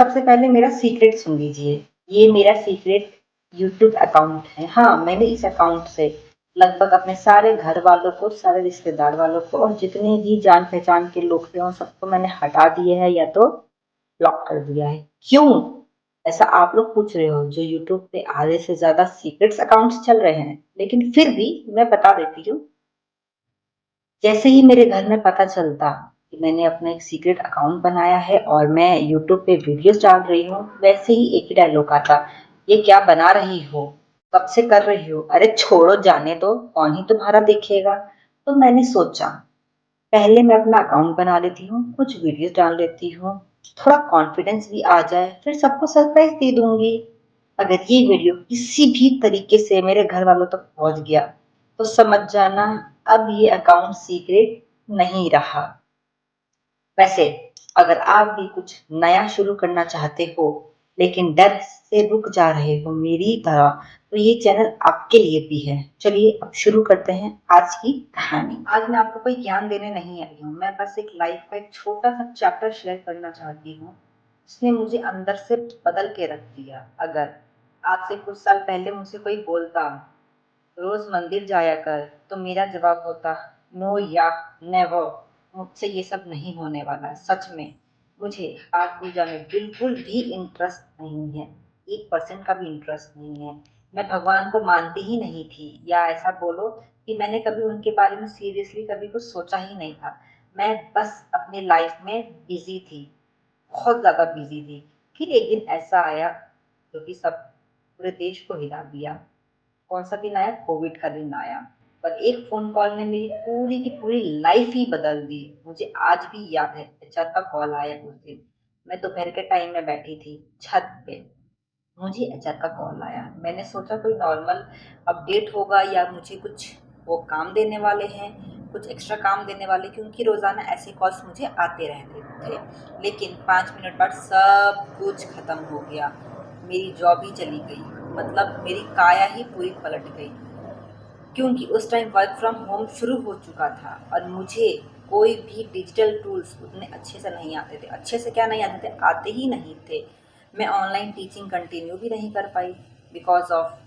सबसे पहले मेरा सीक्रेट सुन लीजिए। ये मेरा सीक्रेट यूट्यूब अकाउंट है। हाँ, मैंने इस अकाउंट से लगभग अपने सारे घर वालों को, सारे रिश्तेदार वालों को और जितने भी जान पहचान के लोग थे उन सबको मैंने हटा दिया है या तो ब्लॉक कर दिया है। क्यों? ऐसा आप लोग पूछ रहे हो। जो यूट्यूब पे आधे से ज्यादा सीक्रेट्स अकाउंट्स चल रहे हैं, लेकिन फिर भी मैं बता देती हूँ। जैसे ही मेरे घर में पता चलता कि मैंने अपना एक सीक्रेट अकाउंट बनाया है और मैं यूट्यूब पे वीडियोस डाल रही हूँ, वैसे ही एक ही डायलॉग आता, ये क्या बना रही हो, कब से कर रही हो, अरे छोड़ो जाने दो, कौन ही तुम्हारा देखेगा। तो मैंने सोचा पहले मैं अपना अकाउंट बना लेती हूँ, कुछ वीडियोस डाल लेती हूँ, थोड़ा कॉन्फिडेंस भी आ जाए, फिर सबको सरप्राइज दे दूंगी। अगर ये वीडियो किसी भी तरीके से मेरे घर वालों तक पहुंच गया तो समझ जाना अब ये अकाउंट सीक्रेट नहीं रहा। वैसे अगर आप भी कुछ नया शुरू करना चाहते हो लेकिन डर से रुक जा रहे हो मेरी तरह, तो ये चैनल आपके लिए भी है। चलिए अब शुरू करते हैं आज की कहानी। आज मैं आपको कोई ज्ञान देने नहीं आई हूँ, मैं बस एक लाइफ का एक छोटा सा चैप्टर शेयर करना चाहती हूँ। उसने मुझे अंदर से बदल के रख दिया। अगर आज से कुछ साल पहले मुझसे कोई बोलता रोज मंदिर जाया कर, तो मेरा जवाब होता नो या नेवर, मुझसे ये सब नहीं होने वाला। सच में मुझे पाठ पूजा में बिल्कुल भी इंटरेस्ट नहीं है, 1% का भी इंटरेस्ट नहीं है। मैं भगवान को मानती ही नहीं थी, या ऐसा बोलो कि मैंने कभी उनके बारे में सीरियसली कभी कुछ सोचा ही नहीं था। मैं बस अपनी लाइफ में बिजी थी, बहुत ज्यादा बिजी थी। फिर एक दिन ऐसा आया जो कि सब पूरे देश को हिला दिया। कौन सा दिन आया? कोविड का दिन आया। पर एक फोन कॉल ने मेरी पूरी की पूरी लाइफ ही बदल दी। मुझे आज भी याद है, एचआर का कॉल आया उस दिन। मैं दोपहर के टाइम में बैठी थी छत पे, मुझे एचआर का कॉल आया। मैंने सोचा कोई नॉर्मल अपडेट होगा या मुझे कुछ वो काम देने वाले हैं, कुछ एक्स्ट्रा काम देने वाले, क्योंकि रोज़ाना ऐसे कॉल्स मुझे आते रहते थे। लेकिन 5 मिनट बाद सब कुछ खत्म हो गया। मेरी जॉब ही चली गई, मतलब मेरी काया ही पूरी पलट गई। क्योंकि उस टाइम वर्क फ्रॉम होम शुरू हो चुका था और मुझे कोई भी डिजिटल टूल्स उतने अच्छे से नहीं आते थे। अच्छे से क्या नहीं आते थे, आते ही नहीं थे। मैं ऑनलाइन टीचिंग कंटिन्यू भी नहीं कर पाई बिकॉज ऑफ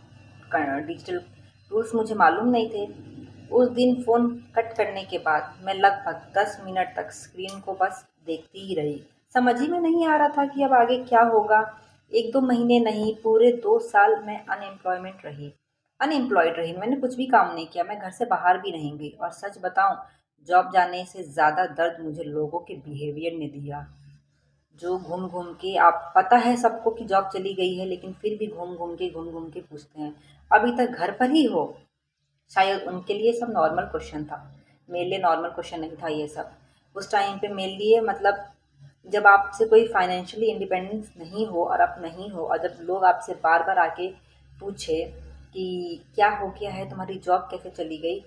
डिजिटल टूल्स मुझे मालूम नहीं थे। उस दिन फ़ोन कट करने के बाद मैं लगभग 10 मिनट तक स्क्रीन को बस देखती ही रही। समझ ही में नहीं आ रहा था कि अब आगे क्या होगा। 1-2 महीने नहीं, पूरे 2 साल मैं अनएम्प्लॉयड रही। मैंने कुछ भी काम नहीं किया, मैं घर से बाहर भी नहीं गई। और सच बताऊं, जॉब जाने से ज़्यादा दर्द मुझे लोगों के बिहेवियर ने दिया, जो घूम घूम के, आप पता है सबको कि जॉब चली गई है, लेकिन फिर भी घूम घूम के पूछते हैं अभी तक घर पर ही हो। शायद उनके लिए सब नॉर्मल क्वेश्चन था, मेरे लिए नॉर्मल क्वेश्चन नहीं था ये सब। उस टाइम पे मेरे लिए, मतलब जब आपसे कोई फाइनेंशियली इंडिपेंडेंस नहीं हो और आप नहीं हो, और जब लोग आपसे बार बार आके पूछे कि क्या हो गया है, तुम्हारी जॉब कैसे चली गई,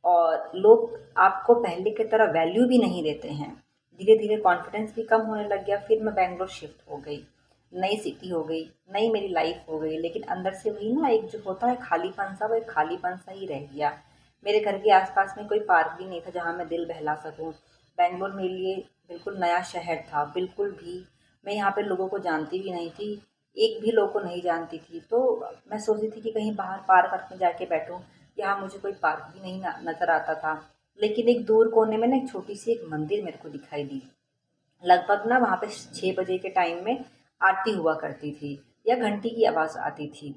और लोग आपको पहले की तरह वैल्यू भी नहीं देते हैं। धीरे धीरे कॉन्फिडेंस भी कम होने लग गया। फिर मैं बैंगलोर शिफ्ट हो गई, नई सिटी हो गई, नई मेरी लाइफ हो गई। लेकिन अंदर से वही ना, एक जो होता है खालीपन सा, वो एक खालीपन सा ही रह गया। मेरे घर के आसपास में कोई पार्क भी नहीं था जहाँ मैं दिल बहला सकूँ। बैंगलोर मेरे लिए बिल्कुल नया शहर था, बिल्कुल भी। मैं यहाँ पे लोगों को जानती भी नहीं थी, एक भी लोग को नहीं जानती थी। तो मैं सोचती थी कि कहीं बाहर पार्क वार्क में जाके बैठूँ। यहाँ मुझे कोई पार्क भी नहीं नज़र आता था। लेकिन एक दूर कोने में ना एक छोटी सी एक मंदिर मेरे को दिखाई दी। लगभग ना वहाँ पे 6 बजे के टाइम में आरती हुआ करती थी, या घंटी की आवाज़ आती थी।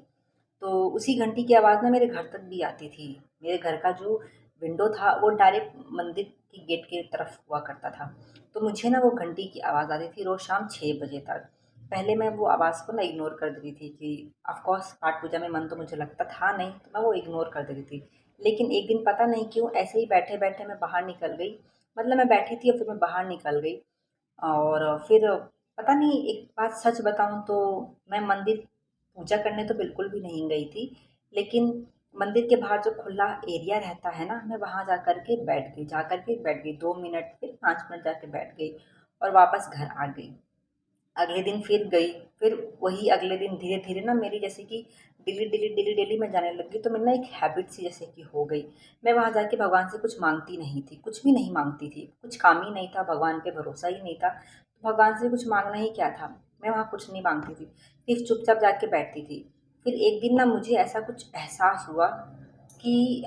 तो उसी घंटी की आवाज़ ना मेरे घर तक भी आती थी। मेरे घर का जो विंडो था वो डायरेक्ट मंदिर की गेट की तरफ हुआ करता था। तो मुझे ना वो घंटी की आवाज़ आती थी रोज़ शाम 6 बजे तक। पहले मैं वो आवाज़ को ना इग्नोर कर देती थी कि ऑफ कोर्स पाठ पूजा में मन तो मुझे लगता था नहीं, तो मैं वो इग्नोर कर देती थी। लेकिन एक दिन पता नहीं क्यों ऐसे ही बैठे बैठे मैं बाहर निकल गई। मतलब मैं बैठी थी और फिर मैं बाहर निकल गई। और फिर पता नहीं, एक बात सच बताऊँ तो मैं मंदिर पूजा करने तो बिल्कुल भी नहीं गई थी। लेकिन मंदिर के बाहर जो खुला एरिया रहता है ना, मैं वहाँ जा कर के बैठ गई 2 मिनट, फिर 5 मिनट जाके बैठ गई और वापस घर आ गई। अगले दिन फिर गई, फिर वही अगले दिन धीरे धीरे ना मेरी जैसे कि डेली मैं जाने लग गई। तो मेरी ना एक हैबिट सी जैसे कि हो गई। मैं वहाँ जाके भगवान से कुछ मांगती नहीं थी, कुछ भी नहीं मांगती थी, कुछ काम ही नहीं था, भगवान पे भरोसा ही नहीं था, तो भगवान से कुछ मांगना ही क्या था। मैं वहाँ कुछ नहीं मांगती थी, सिर्फ चुपचाप जाके बैठती थी। फिर एक दिन ना मुझे ऐसा कुछ एहसास हुआ कि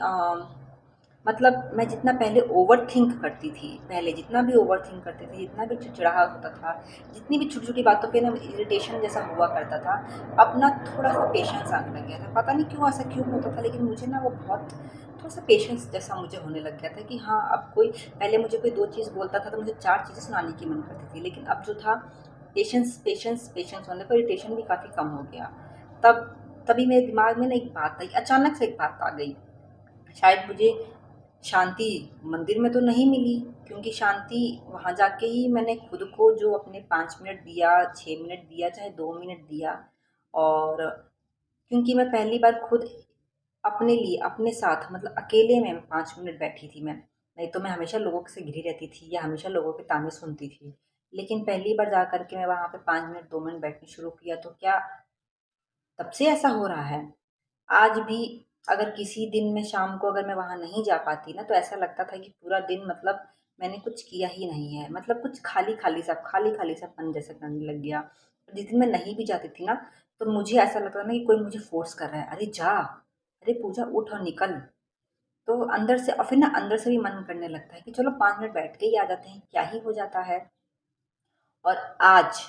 मतलब मैं जितना पहले ओवरथिंक करती थी, पहले जितना भी ओवरथिंक करती थी, जितना भी चिड़चिड़ाहट होता था, जितनी भी छोटी-छोटी बातों पे ना इरिटेशन जैसा हुआ करता था, अब ना थोड़ा-सा पेशेंस आने लग गया था। पता नहीं क्यों ऐसा क्यों होता था, लेकिन मुझे ना वो बहुत थोड़ा-सा पेशेंस जैसा मुझे होने लग गया था कि हाँ, अब कोई पहले मुझे कोई 2 चीज़ बोलता था तो मुझे 4 चीज़ें सुनाने की मन करती थी, लेकिन अब जो था पेशेंस, पेशेंस, पेशेंस होने पर इरिटेशन भी काफ़ी कम हो गया। तब तभी मेरे दिमाग में ना एक बात आई, अचानक से एक बात आ गई। शायद मुझे शांति मंदिर में तो नहीं मिली, क्योंकि शांति वहाँ जाके ही मैंने खुद को जो अपने 5 मिनट दिया, 6 मिनट दिया, चाहे 2 मिनट दिया। और क्योंकि मैं पहली बार खुद अपने लिए, अपने साथ मतलब अकेले में 5 मिनट बैठी थी मैं। नहीं तो मैं हमेशा लोगों से घिरी रहती थी या हमेशा लोगों के ताने सुनती थी। लेकिन पहली बार जा कर के मैं वहाँ पे 5 मिनट, 2 मिनट बैठनी शुरू किया, तो क्या तब से ऐसा हो रहा है। आज भी अगर किसी दिन में शाम को अगर मैं वहाँ नहीं जा पाती ना, तो ऐसा लगता था कि पूरा दिन मतलब मैंने कुछ किया ही नहीं है। मतलब कुछ खाली-खाली सा-पन जैसा करने लग गया। जिस दिन मैं नहीं भी जाती थी ना, तो मुझे ऐसा लगता था ना कि कोई मुझे फ़ोर्स कर रहा है, "अरे जा! अरे पूजा उठ और निकल।" तो अंदर से और फिर ना अंदर से भी मन करने लगता है कि चलो 5 मिनट बैठ के ही आ जाते हैं, क्या ही हो जाता है। और आज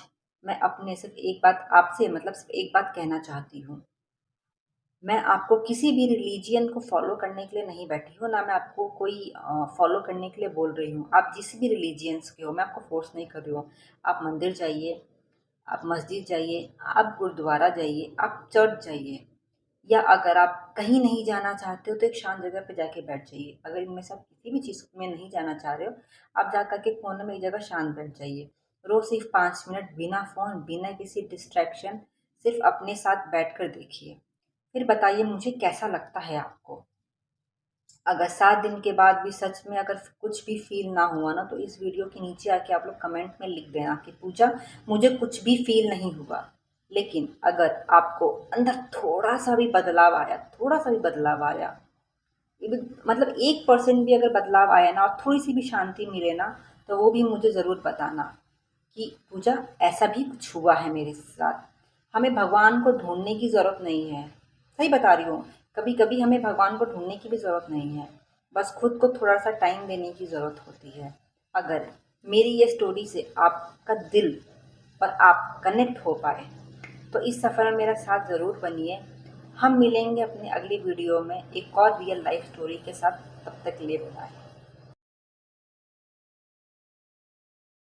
मैं अपने सिर्फ़ एक बात आपसे मतलब सिर्फ़ एक बात कहना चाहती हूँ। मैं आपको किसी भी रिलीजियन को फॉलो करने के लिए नहीं बैठी हूँ, ना मैं आपको कोई फॉलो करने के लिए बोल रही हूँ। आप जिस भी रिलीजियंस के हो, मैं आपको फोर्स नहीं कर रही हूँ। आप मंदिर जाइए, आप मस्जिद जाइए, आप गुरुद्वारा जाइए, आप चर्च जाइए, या अगर आप कहीं नहीं जाना चाहते हो तो एक शांत जगह पे जाके बैठ जाइए। अगर इनमें से आप किसी भी चीज़ में नहीं जाना चाह रहे हो, आप जा कर के कोने में एक जगह शांत बैठ जाइए। रोज़ सिर्फ 5 मिनट बिना फ़ोन, बिना किसी डिस्ट्रैक्शन, सिर्फ अपने साथ बैठकर देखिए। फिर बताइए मुझे कैसा लगता है आपको? अगर 7 दिन के बाद भी सच में अगर कुछ भी फ़ील ना हुआ ना, तो इस वीडियो के नीचे आके आप लोग कमेंट में लिख देना कि पूजा मुझे कुछ भी फ़ील नहीं हुआ। लेकिन अगर आपको अंदर थोड़ा-सा भी बदलाव आया, थोड़ा-सा भी बदलाव आया, इवन मतलब 1% भी अगर बदलाव आया ना और थोड़ी-सी भी शांति मिले ना, तो वो भी मुझे ज़रूर बताना कि पूजा ऐसा भी कुछ हुआ है मेरे साथ। हमें भगवान को ढूँढने की ज़रूरत नहीं है। सही बता रही हूँ, कभी-कभी हमें भगवान को ढूँढने की भी ज़रूरत नहीं है। बस खुद को थोड़ा-सा टाइम देने की ज़रूरत होती है। अगर मेरी ये स्टोरी से आपका दिल और आप कनेक्ट हो पाए, तो इस सफ़र में मेरा साथ ज़रूर बनिए। हम मिलेंगे अपने अगली वीडियो में एक और रियल लाइफ़ स्टोरी के साथ। तब तक के लिए बाय।